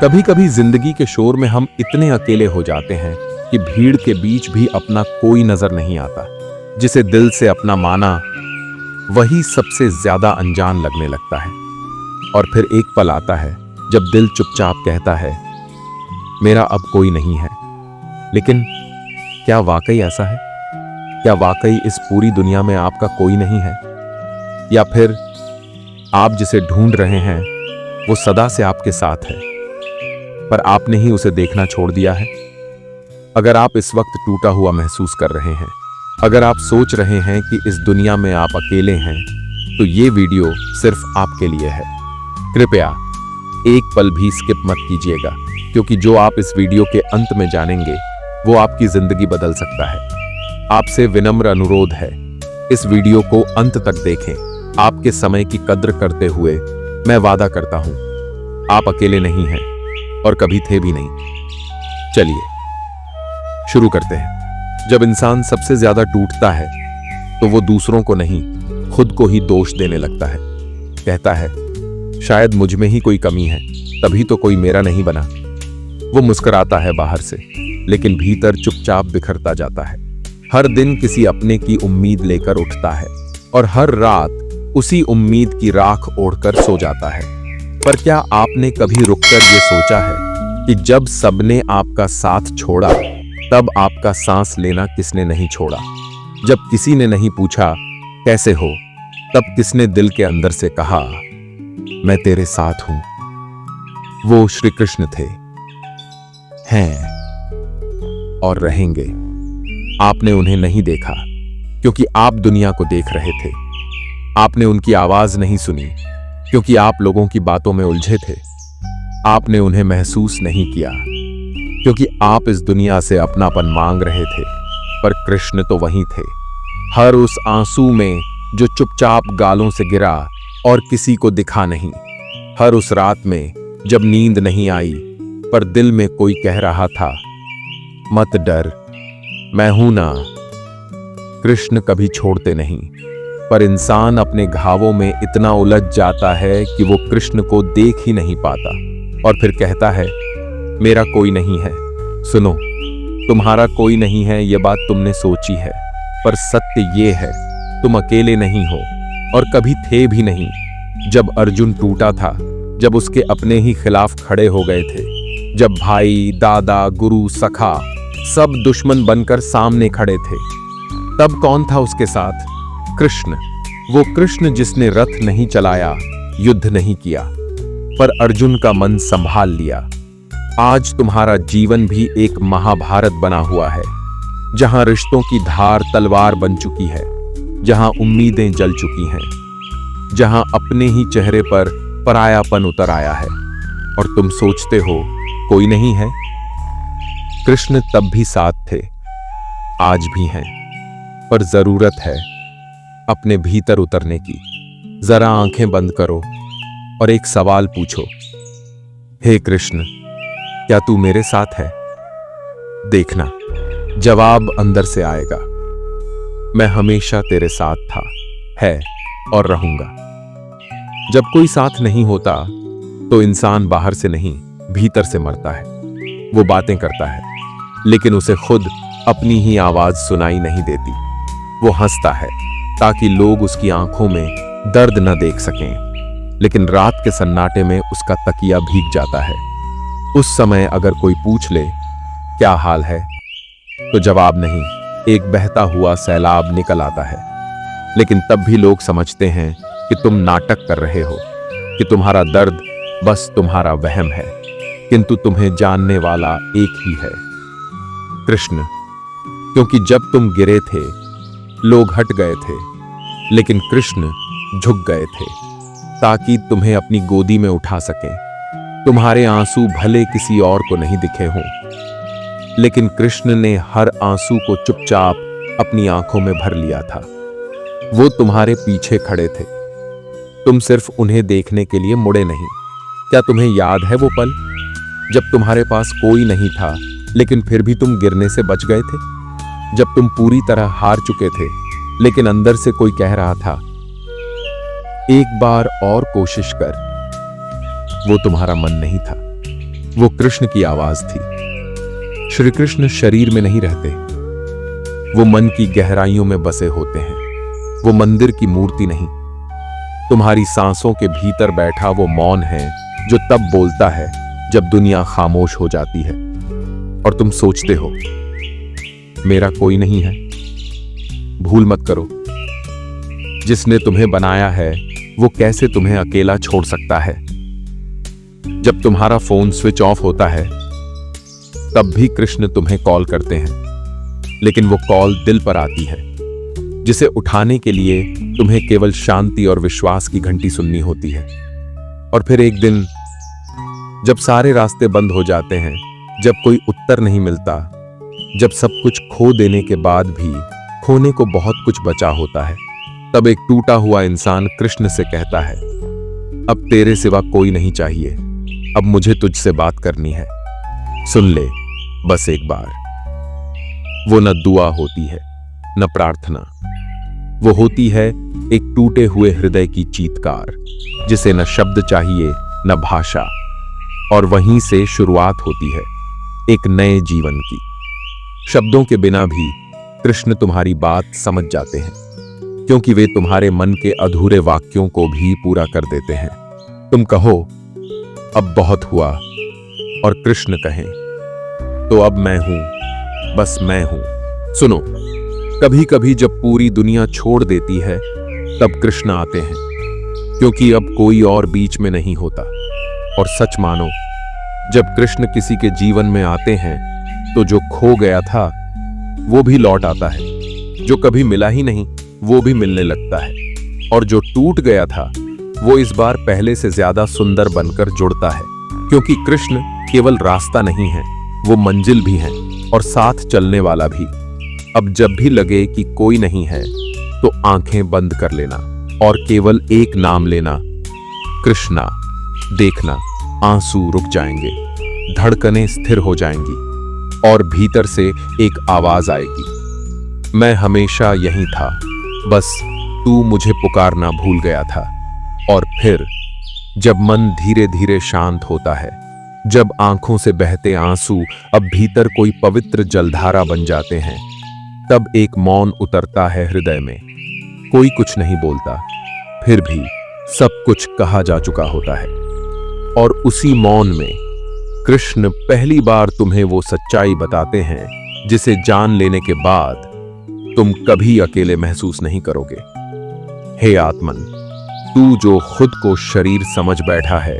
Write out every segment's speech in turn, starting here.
कभी कभी जिंदगी के शोर में हम इतने अकेले हो जाते हैं कि भीड़ के बीच भी अपना कोई नजर नहीं आता। जिसे दिल से अपना माना वही सबसे ज्यादा अनजान लगने लगता है। और फिर एक पल आता है जब दिल चुपचाप कहता है, मेरा अब कोई नहीं है। लेकिन क्या वाकई ऐसा है? क्या वाकई इस पूरी दुनिया में आपका कोई नहीं है? या फिर आप जिसे ढूंढ रहे हैं वो सदा से आपके साथ है, पर आपने ही उसे देखना छोड़ दिया है? अगर आप इस वक्त टूटा हुआ महसूस कर रहे हैं, अगर आप सोच रहे हैं कि इस दुनिया में आप अकेले हैं, तो ये वीडियो सिर्फ आपके लिए है। कृपया एक पल भी स्किप मत कीजिएगा, क्योंकि जो आप इस वीडियो के अंत में जानेंगे वो आपकी जिंदगी बदल सकता है। आपसे विनम्र अनुरोध है, इस वीडियो को अंत तक देखें। आपके समय की कद्र करते हुए मैं वादा करता हूं, आप अकेले नहीं हैं और कभी थे भी नहीं। चलिए शुरू करते हैं। जब इंसान सबसे ज्यादा टूटता है तो वो दूसरों को नहीं, खुद को ही दोष देने लगता है। कहता है, शायद मुझ में ही कोई कमी है, तभी तो कोई मेरा नहीं बना। वो मुस्कुराता है बाहर से, लेकिन भीतर चुपचाप बिखरता जाता है। हर दिन किसी अपने की उम्मीद लेकर उठता है और हर रात उसी उम्मीद की राख ओढ़कर सो जाता है। पर क्या आपने कभी रुककर ये सोचा है कि जब सबने आपका साथ छोड़ा, तब आपका सांस लेना किसने नहीं छोड़ा? जब किसी ने नहीं पूछा कैसे हो, तब किसने दिल के अंदर से कहा, मैं तेरे साथ हूं? वो श्री कृष्ण थे, हैं और रहेंगे। आपने उन्हें नहीं देखा क्योंकि आप दुनिया को देख रहे थे। आपने उनकी आवाज नहीं सुनी क्योंकि आप लोगों की बातों में उलझे थे। आपने उन्हें महसूस नहीं किया क्योंकि आप इस दुनिया से अपनापन मांग रहे थे। पर कृष्ण तो वहीं थे, हर उस आंसू में जो चुपचाप गालों से गिरा और किसी को दिखा नहीं। हर उस रात में जब नींद नहीं आई, पर दिल में कोई कह रहा था, मत डर, मैं हूं ना। कृष्ण कभी छोड़ते नहीं, पर इंसान अपने घावों में इतना उलझ जाता है कि वो कृष्ण को देख ही नहीं पाता और फिर कहता है, मेरा कोई नहीं है। सुनो, तुम्हारा कोई नहीं है ये बात तुमने सोची है, पर सत्य ये है, तुम अकेले नहीं हो और कभी थे भी नहीं। जब अर्जुन टूटा था, जब उसके अपने ही खिलाफ खड़े हो गए थे, जब भाई, दादा, गुरु, सखा सब दुश्मन बनकर सामने खड़े थे, तब कौन था उसके साथ? कृष्ण। वो कृष्ण जिसने रथ नहीं चलाया, युद्ध नहीं किया, पर अर्जुन का मन संभाल लिया। आज तुम्हारा जीवन भी एक महाभारत बना हुआ है, जहां रिश्तों की धार तलवार बन चुकी है, जहां उम्मीदें जल चुकी हैं, जहां अपने ही चेहरे पर परायापन उतर आया है और तुम सोचते हो कोई नहीं है। कृष्ण तब भी साथ थे, आज भी हैं, पर जरूरत है अपने भीतर उतरने की। जरा आंखें बंद करो और एक सवाल पूछो, हे कृष्ण, क्या तू मेरे साथ है? देखना, जवाब अंदर से आएगा। मैं हमेशा तेरे साथ था, है और रहूंगा। जब कोई साथ नहीं होता तो इंसान बाहर से नहीं, भीतर से मरता है। वो बातें करता है, लेकिन उसे खुद अपनी ही आवाज सुनाई नहीं देती। वो हंसता है ताकि लोग उसकी आंखों में दर्द न देख सकें, लेकिन रात के सन्नाटे में उसका तकिया भीग जाता है। उस समय अगर कोई पूछ ले, क्या हाल है, तो जवाब नहीं, एक बहता हुआ सैलाब निकल आता है। लेकिन तब भी लोग समझते हैं कि तुम नाटक कर रहे हो, कि तुम्हारा दर्द बस तुम्हारा वहम है, किंतु तुम्हें जानने वाला एक ही है, कृष्ण। क्योंकि जब तुम गिरे थे, लोग हट गए थे, लेकिन कृष्ण झुक गए थे ताकि तुम्हें अपनी गोदी में उठा सकें। तुम्हारे आंसू भले किसी और को नहीं दिखे हों, लेकिन कृष्ण ने हर आंसू को चुपचाप अपनी आंखों में भर लिया था। वो तुम्हारे पीछे खड़े थे, तुम सिर्फ उन्हें देखने के लिए मुड़े नहीं। क्या तुम्हें याद है वो पल जब तुम्हारे पास कोई नहीं था, लेकिन फिर भी तुम गिरने से बच गए थे? जब तुम पूरी तरह हार चुके थे, लेकिन अंदर से कोई कह रहा था, एक बार और कोशिश कर। वो तुम्हारा मन नहीं था, वो कृष्ण की आवाज थी। श्री कृष्ण शरीर में नहीं रहते, वो मन की गहराइयों में बसे होते हैं। वो मंदिर की मूर्ति नहीं, तुम्हारी सांसों के भीतर बैठा वो मौन है जो तब बोलता है जब दुनिया खामोश हो जाती है और तुम सोचते हो मेरा कोई नहीं है। भूल मत करो, जिसने तुम्हें बनाया है वो कैसे तुम्हें अकेला छोड़ सकता है। जब तुम्हारा फोन स्विच ऑफ होता है तब भी कृष्ण तुम्हें कॉल करते हैं, लेकिन वो कॉल दिल पर आती है, जिसे उठाने के लिए तुम्हें केवल शांति और विश्वास की घंटी सुननी होती है। और फिर एक दिन जब सारे रास्ते बंद हो जाते हैं, जब कोई उत्तर नहीं मिलता, जब सब कुछ खो देने के बाद भी खोने को बहुत कुछ बचा होता है, तब एक टूटा हुआ इंसान कृष्ण से कहता है, अब तेरे सिवा कोई नहीं चाहिए, अब मुझे तुझसे बात करनी है, सुन ले बस एक बार। वो न दुआ होती है न प्रार्थना, वो होती है एक टूटे हुए हृदय की चीत्कार, जिसे न शब्द चाहिए न भाषा, और वहीं से शुरुआत होती है एक नए जीवन की। शब्दों के बिना भी कृष्ण तुम्हारी बात समझ जाते हैं, क्योंकि वे तुम्हारे मन के अधूरे वाक्यों को भी पूरा कर देते हैं। तुम कहो अब बहुत हुआ, और कृष्ण कहें तो अब मैं हूं, बस मैं हूं। सुनो, कभी कभी जब पूरी दुनिया छोड़ देती है तब कृष्ण आते हैं, क्योंकि अब कोई और बीच में नहीं होता। और सच मानो, जब कृष्ण किसी के जीवन में आते हैं तो जो खो गया था वो भी लौट आता है, जो कभी मिला ही नहीं वो भी मिलने लगता है, और जो टूट गया था वो इस बार पहले से ज्यादा सुंदर बनकर जुड़ता है। क्योंकि कृष्ण केवल रास्ता नहीं है, वो मंजिल भी है और साथ चलने वाला भी। अब जब भी लगे कि कोई नहीं है तो आंखें बंद कर लेना और केवल एक नाम लेना, कृष्णा। देखना आंसू रुक जाएंगे, धड़कनें स्थिर हो जाएंगी, और भीतर से एक आवाज आएगी, मैं हमेशा यहीं था, बस तू मुझे पुकारना भूल गया था। और फिर जब मन धीरे धीरे शांत होता है, जब आंखों से बहते आंसू अब भीतर कोई पवित्र जलधारा बन जाते हैं, तब एक मौन उतरता है हृदय में। कोई कुछ नहीं बोलता, फिर भी सब कुछ कहा जा चुका होता है। और उसी मौन में कृष्ण पहली बार तुम्हें वो सच्चाई बताते हैं जिसे जान लेने के बाद तुम कभी अकेले महसूस नहीं करोगे। हे आत्मन, तू जो खुद को शरीर समझ बैठा है,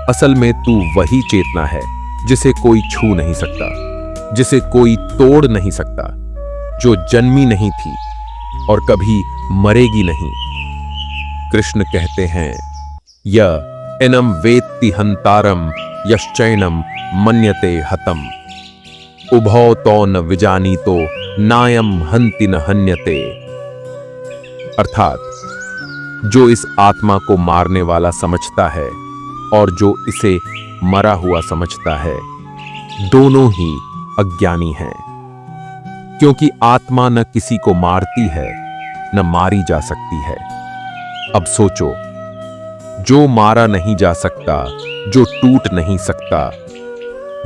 असल में तू वही चेतना है जिसे कोई छू नहीं सकता, जिसे कोई तोड़ नहीं सकता, जो जन्मी नहीं थी और कभी मरेगी नहीं। कृष्ण कहते हैं, य एनम वेत्ति हंतारम यश्चैनम मन्यते हतम, उभौ तो न विजानीतो नायम हंति न हन्यते। अर्थात जो इस आत्मा को मारने वाला समझता है और जो इसे मरा हुआ समझता है, दोनों ही अज्ञानी हैं। क्योंकि आत्मा न किसी को मारती है न मारी जा सकती है। अब सोचो, जो मारा नहीं जा सकता, जो टूट नहीं सकता,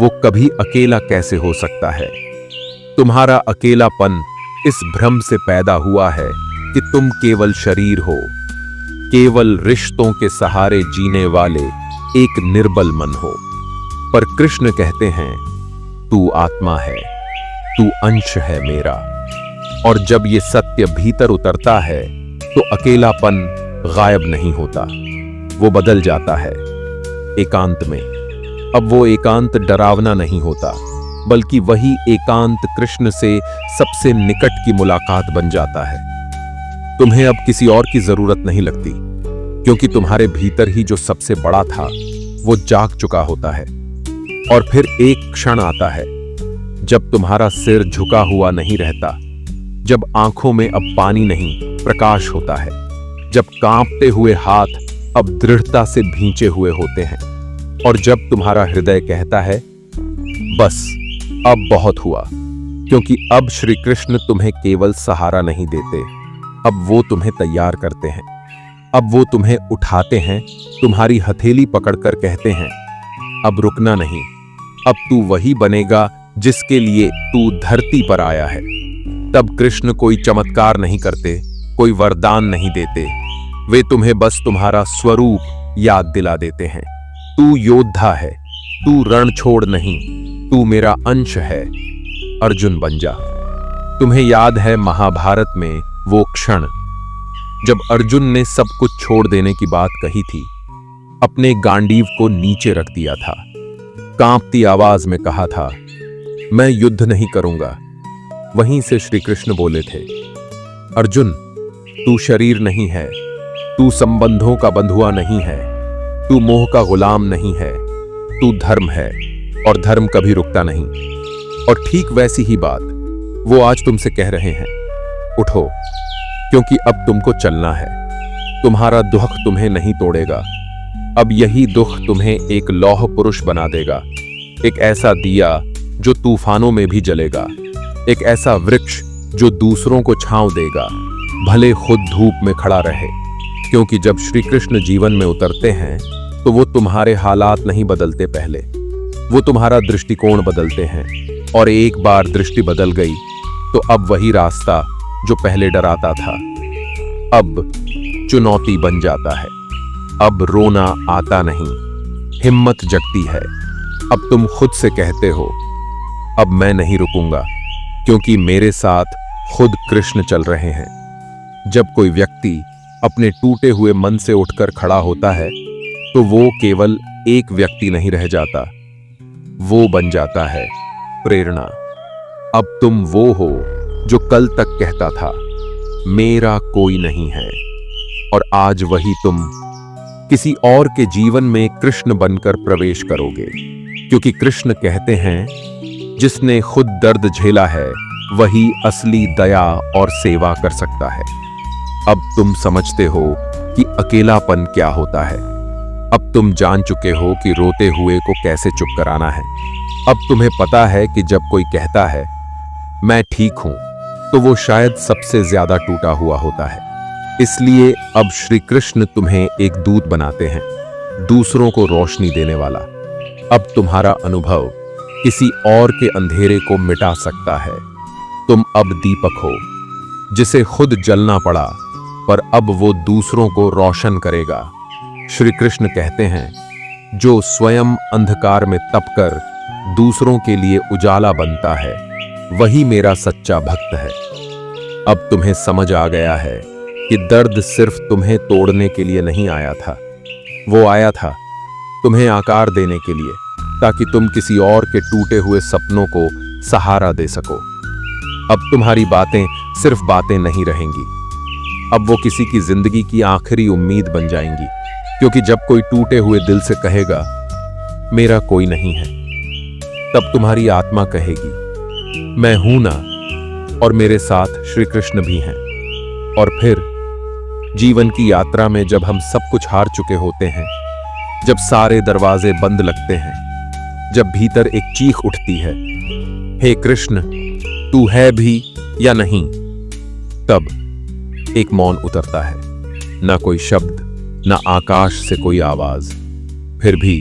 वो कभी अकेला कैसे हो सकता है? तुम्हारा अकेलापन इस भ्रम से पैदा हुआ है कि तुम केवल शरीर हो, केवल रिश्तों के सहारे जीने वाले एक निर्बल मन हो। पर कृष्ण कहते हैं, तू आत्मा है, तू अंश है मेरा। और जब ये सत्य भीतर उतरता है तो अकेलापन गायब नहीं होता, वो बदल जाता है एकांत में। अब वो एकांत डरावना नहीं होता, बल्कि वही एकांत कृष्ण से सबसे निकट की मुलाकात बन जाता है। तुम्हें अब किसी और की जरूरत नहीं लगती, क्योंकि तुम्हारे भीतर ही जो सबसे बड़ा था वो जाग चुका होता है। और फिर एक क्षण आता है जब तुम्हारा सिर झुका हुआ नहीं रहता, जब आंखों में अब पानी नहीं प्रकाश होता है, जब कांपते हुए हाथ अब दृढ़ता से भींचे हुए होते हैं, और जब तुम्हारा हृदय कहता है, बस अब बहुत हुआ। क्योंकि अब श्री कृष्ण तुम्हें केवल सहारा नहीं देते, अब वो तुम्हें तैयार करते हैं। अब वो तुम्हें उठाते हैं, तुम्हारी हथेली पकड़कर कहते हैं, अब रुकना नहीं, अब तू वही बनेगा जिसके लिए तू धरती पर आया है। तब कृष्ण कोई चमत्कार नहीं करते, कोई वरदान नहीं देते, वे तुम्हें बस तुम्हारा स्वरूप याद दिला देते हैं। तू योद्धा है, तू रण छोड़ नहीं, तू मेरा अंश है, अर्जुन बन जा। तुम्हें याद है महाभारत में वो क्षण जब अर्जुन ने सब कुछ छोड़ देने की बात कही थी, अपने गांडीव को नीचे रख दिया था, कांपती आवाज में कहा था, मैं युद्ध नहीं करूंगा। वहीं से श्री कृष्ण बोले थे, अर्जुन तू शरीर नहीं है, तू संबंधों का बंधुआ नहीं है, तू मोह का गुलाम नहीं है, तू धर्म है और धर्म कभी रुकता नहीं। और ठीक वैसी ही बात वो आज तुमसे कह रहे हैं, उठो, क्योंकि अब तुमको चलना है। तुम्हारा दुख तुम्हें नहीं तोड़ेगा, अब यही दुख तुम्हें एक लौह पुरुष बना देगा, एक ऐसा दिया जो तूफानों में भी जलेगा, एक ऐसा वृक्ष जो दूसरों को छांव देगा, भले खुद धूप में खड़ा रहे। क्योंकि जब श्री कृष्ण जीवन में उतरते हैं तो वो तुम्हारे हालात नहीं बदलते, पहले वो तुम्हारा दृष्टिकोण बदलते हैं। और एक बार दृष्टि बदल गई तो अब वही रास्ता जो पहले डराता था अब चुनौती बन जाता है। अब रोना आता नहीं, हिम्मत जगती है। अब तुम खुद से कहते हो, अब मैं नहीं रुकूंगा, क्योंकि मेरे साथ खुद कृष्ण चल रहे हैं। जब कोई व्यक्ति अपने टूटे हुए मन से उठकर खड़ा होता है तो वो केवल एक व्यक्ति नहीं रह जाता, वो बन जाता है प्रेरणा। अब तुम वो हो जो कल तक कहता था, मेरा कोई नहीं है, और आज वही तुम किसी और के जीवन में कृष्ण बनकर प्रवेश करोगे। क्योंकि कृष्ण कहते हैं, जिसने खुद दर्द झेला है वही असली दया और सेवा कर सकता है। अब तुम समझते हो कि अकेलापन क्या होता है। अब तुम जान चुके हो कि रोते हुए को कैसे चुप कराना है। अब तुम्हें पता है कि जब कोई कहता है मैं ठीक हूं तो वो शायद सबसे ज्यादा टूटा हुआ होता है। इसलिए अब श्री कृष्ण तुम्हें एक दूत बनाते हैं, दूसरों को रोशनी देने वाला। अब तुम्हारा अनुभव किसी और के अंधेरे को मिटा सकता है। तुम अब दीपक हो जिसे खुद जलना पड़ा, पर अब वो दूसरों को रोशन करेगा। श्री कृष्ण कहते हैं, जो स्वयं अंधकार में तपकर दूसरों के लिए उजाला बनता है वही मेरा सच्चा भक्त है। अब तुम्हें समझ आ गया है कि दर्द सिर्फ तुम्हें तोड़ने के लिए नहीं आया था, वो आया था तुम्हें आकार देने के लिए, ताकि तुम किसी और के टूटे हुए सपनों को सहारा दे सको। अब तुम्हारी बातें सिर्फ बातें नहीं रहेंगी, अब वो किसी की जिंदगी की आखिरी उम्मीद बन जाएंगी। क्योंकि जब कोई टूटे हुए दिल से कहेगा मेरा कोई नहीं है, तब तुम्हारी आत्मा कहेगी मैं हूं ना, और मेरे साथ श्री कृष्ण भी हैं। और फिर जीवन की यात्रा में जब हम सब कुछ हार चुके होते हैं, जब सारे दरवाजे बंद लगते हैं, जब भीतर एक चीख उठती है, हे कृष्ण तू है भी या नहीं, तब एक मौन उतरता है। ना कोई शब्द, ना आकाश से कोई आवाज, फिर भी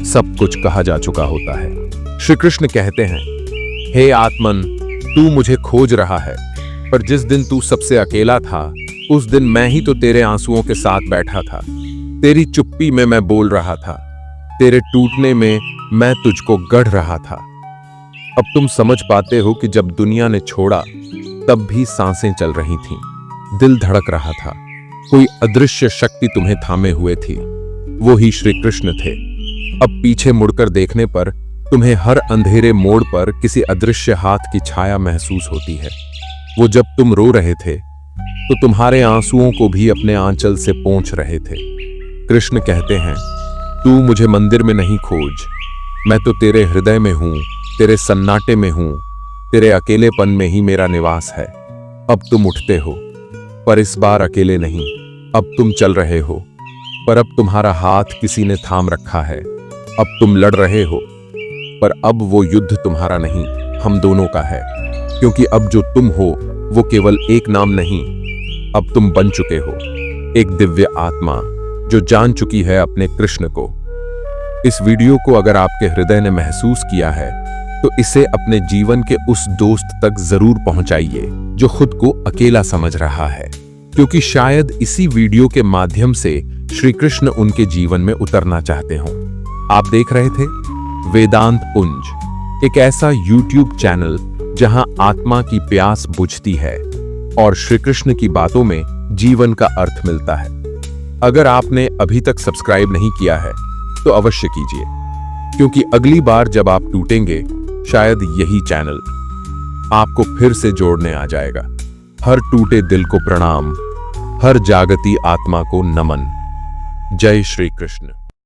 सब कुछ कहा जा चुका होता है। श्री कृष्ण कहते हैं, हे आत्मन तू मुझे खोज रहा है, पर जिस दिन तू सबसे अकेला था उस दिन मैं ही तो तेरे आंसुओं के साथ बैठा था। तेरी चुप्पी में मैं बोल रहा था, तेरे टूटने में मैं तुझको गढ़ रहा था। अब तुम समझ पाते हो कि जब दुनिया ने छोड़ा तब भी सांसें चल रही थीं, दिल धड़क रहा था, कोई अदृश्य शक्ति तुम्हें थामे हुए थी, वो ही श्री कृष्ण थे। अब पीछे मुड़कर देखने पर तुम्हें हर अंधेरे मोड़ पर किसी अदृश्य हाथ की छाया महसूस होती है। वो जब तुम रो रहे थे तो तुम्हारे आंसुओं को भी अपने आंचल से पोंछ रहे थे। कृष्ण कहते हैं, तू मुझे मंदिर में नहीं खोज, मैं तो तेरे हृदय में हूं, तेरे सन्नाटे में हूं, तेरे अकेलेपन में ही मेरा निवास है। अब तुम उठते हो, पर इस बार अकेले नहीं, अब तुम चल रहे हो, पर अब तुम्हारा हाथ किसी ने थाम रखा है। अब तुम लड़ रहे हो, पर अब वो युद्ध तुम्हारा नहीं, हम दोनों का है। क्योंकि अब जो तुम हो वो केवल एक नाम नहीं, अब तुम बन चुके हो एक दिव्य आत्मा जो जान चुकी है अपने कृष्ण को। इस वीडियो को अगर आपके हृदय ने महसूस किया है तो इसे अपने जीवन के उस दोस्त तक जरूर पहुंचाइए जो खुद को अकेला समझ रहा है, क्योंकि शायद इसी वीडियो के माध्यम से श्री कृष्ण उनके जीवन में उतरना चाहते हों। आप देख रहे थे वेदांत पुंज, एक ऐसा YouTube चैनल जहां आत्मा की प्यास बुझती है और श्री कृष्ण की बातों में जीवन का अर्थ मिलता है। अगर आपने अभी तक सब्सक्राइब नहीं किया है तो अवश्य कीजिए, क्योंकि अगली बार जब आप टूटेंगे शायद यही चैनल आपको फिर से जोड़ने आ जाएगा। हर टूटे दिल को प्रणाम, हर जागती आत्मा को नमन। जय श्री कृष्ण।